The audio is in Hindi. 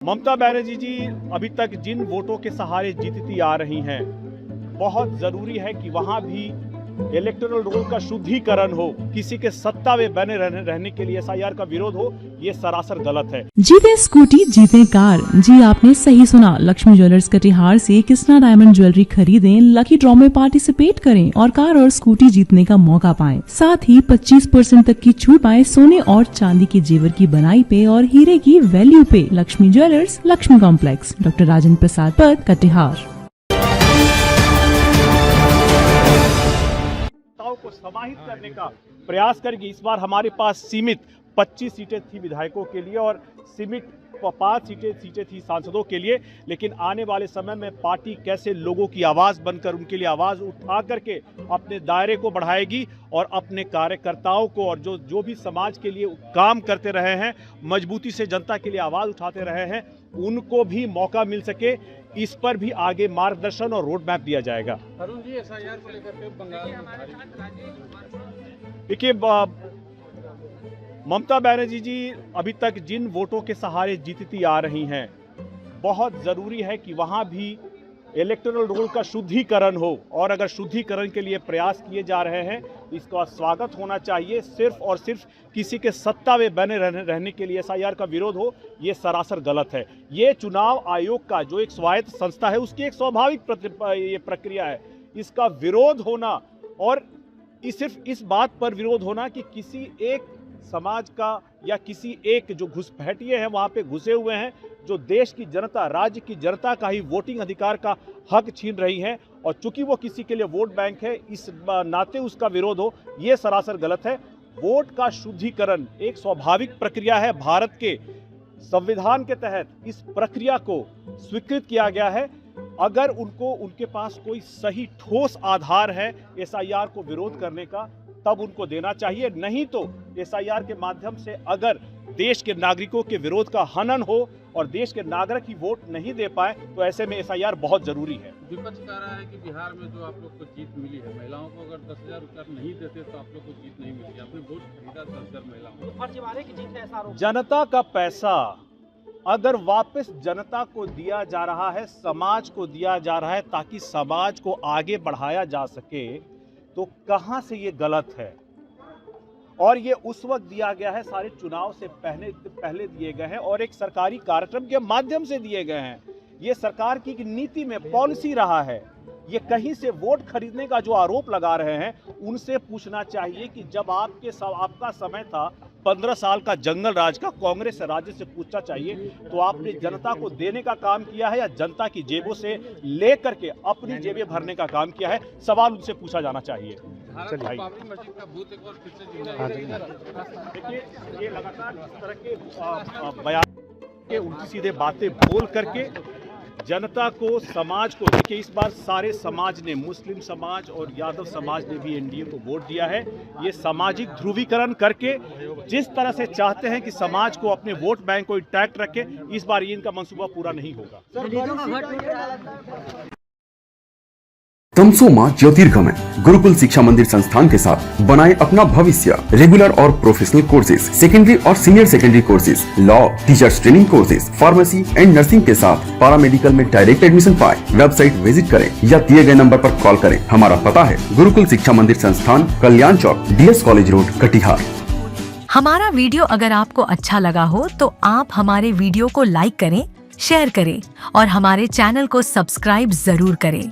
ममता बनर्जी जी अभी तक जिन वोटों के सहारे जीतती आ रही हैं, बहुत जरूरी है कि वहां भी इलेक्टोरल रोल का शुद्धिकरण हो। किसी के सत्ता में बने रहने के लिए एसआईआर का विरोध हो, ये सरासर गलत है। जीते स्कूटी जीते कार। जी आपने सही सुना। लक्ष्मी ज्वेलर्स कटिहार से कृष्णा डायमंड ज्वेलरी खरीदें, लकी ड्रॉ में पार्टिसिपेट करें और कार और स्कूटी जीतने का मौका पाएं। साथ ही 25% तक की छूट पाएं सोने और चांदी के जेवर की बनाई पे और हीरे की वैल्यू पे। Laxmi jewellers, Laxmi complex, doctor Rajendra Prasad पथ, कटिहार। को समाहित करने का प्रयास करेगी। इस बार हमारे पास सीमित 25 सीटें थी विधायकों के लिए और सीमित 5 सीटें थी सांसदों के लिए, लेकिन आने वाले समय में पार्टी कैसे लोगों की आवाज बनकर उनके लिए आवाज उठा करके अपने दायरे को बढ़ाएगी और अपने कार्यकर्ताओं को और जो भी समाज के लिए काम करते रहे हैं, मजबूती से जनता के लिए आवाज उठाते रहे हैं, उनको भी मौका मिल सके, इस पर भी आगे मार्गदर्शन और रोड मैप दिया जाएगा। अरुण जी, एसआईआर को लेकर के बंगाल देखिए, ममता बनर्जी जी अभी तक जिन वोटों के सहारे जीतती आ रही हैं, बहुत जरूरी है कि वहां भी इलेक्टोरल रोल का शुद्धिकरण हो और अगर शुद्धिकरण के लिए प्रयास किए जा रहे हैं, इसका स्वागत होना चाहिए। सिर्फ और सिर्फ किसी के सत्ता में बने रहने के लिए एसआईआर का विरोध हो, ये सरासर गलत है। ये चुनाव आयोग का जो एक स्वायत्त संस्था है, उसकी एक स्वाभाविक ये प्रक्रिया है। इसका विरोध होना और सिर्फ इस बात पर विरोध होना कि किसी एक समाज का या किसी एक जो घुसपैठिए हैं वहां पे घुसे हुए हैं, जो देश की जनता, राज्य की जनता का ही वोटिंग अधिकार का हक छीन रही हैं, और चूंकि वो किसी के लिए वोट बैंक है, इस नाते उसका विरोध हो, ये सरासर गलत है। वोट का शुद्धिकरण एक स्वाभाविक प्रक्रिया है। भारत के संविधान के तहत इस प्रक्रिया को स्वीकृत किया गया है। अगर उनके पास कोई सही ठोस आधार है एसआईआर को विरोध करने का, तब उनको देना चाहिए। नहीं तो एसआईआर के माध्यम से अगर देश के नागरिकों के विरोध का हनन हो और देश के नागरिक ही वोट नहीं दे पाए, तो ऐसे में एसआईआर बहुत जरूरी है। विपक्ष कह रहा है कि बिहार में जो आप लोग को जीत मिली है, महिलाओं को अगर 10,000 रुपया नहीं देते तो आप लोग को जीत नहीं मिली। आपने वोट खरीदा 10,000 महिलाओं, फर्जीवाड़े की जीत है ऐसा आरोप। जनता का पैसा अगर वापस जनता को दिया जा रहा है, समाज को दिया जा रहा है ताकि समाज को आगे बढ़ाया जा सके, तो कहां से ये गलत है? और ये उस वक्त दिया गया है, सारे चुनाव से पहले दिए गए हैं और एक सरकारी कार्यक्रम के माध्यम से दिए गए हैं। ये सरकार की नीति में पॉलिसी रहा है। ये कहीं से वोट खरीदने का जो आरोप लगा रहे हैं, उनसे पूछना चाहिए कि जब आपका समय था 15 साल का जंगल राज का, कांग्रेस राज्य से पूछना चाहिए, तो आपने जनता को देने का काम किया है या जनता की जेबों से ले करके अपनी जेबें भरने का काम किया है? सवाल उनसे पूछा जाना चाहिए। बाबरी मस्जिद का भूत एक बार फिर से जिंदा है। देखिए, ये लगातार इस तरह के बयान के उल्टी सीधे बातें बोल करके जनता को, समाज को, देखिए इस बार सारे समाज ने, मुस्लिम समाज और यादव समाज ने भी एनडीए को वोट दिया है। ये सामाजिक ध्रुवीकरण करके जिस तरह से चाहते हैं कि समाज को, अपने वोट बैंक को इंटैक्ट रखे, इस बार ये इनका मंसूबा पूरा नहीं होगा। तमसो मां ज्योतिर्गमय गुरुकुल शिक्षा मंदिर संस्थान के साथ बनाए अपना भविष्य। रेगुलर और प्रोफेशनल कोर्सेज, सेकेंडरी और senior secondary courses, law, teachers training courses, pharmacy and nursing के साथ पैरामेडिकल में डायरेक्ट एडमिशन पाए। वेबसाइट विजिट करें या दिए गए नंबर पर कॉल करें। हमारा पता है गुरुकुल शिक्षा मंदिर संस्थान, कल्याण चौक, DS कॉलेज रोड, कटिहार। हमारा वीडियो अगर आपको अच्छा लगा हो तो आप हमारे वीडियो को लाइक करें, शेयर करें और हमारे चैनल को सब्सक्राइब जरूर करें।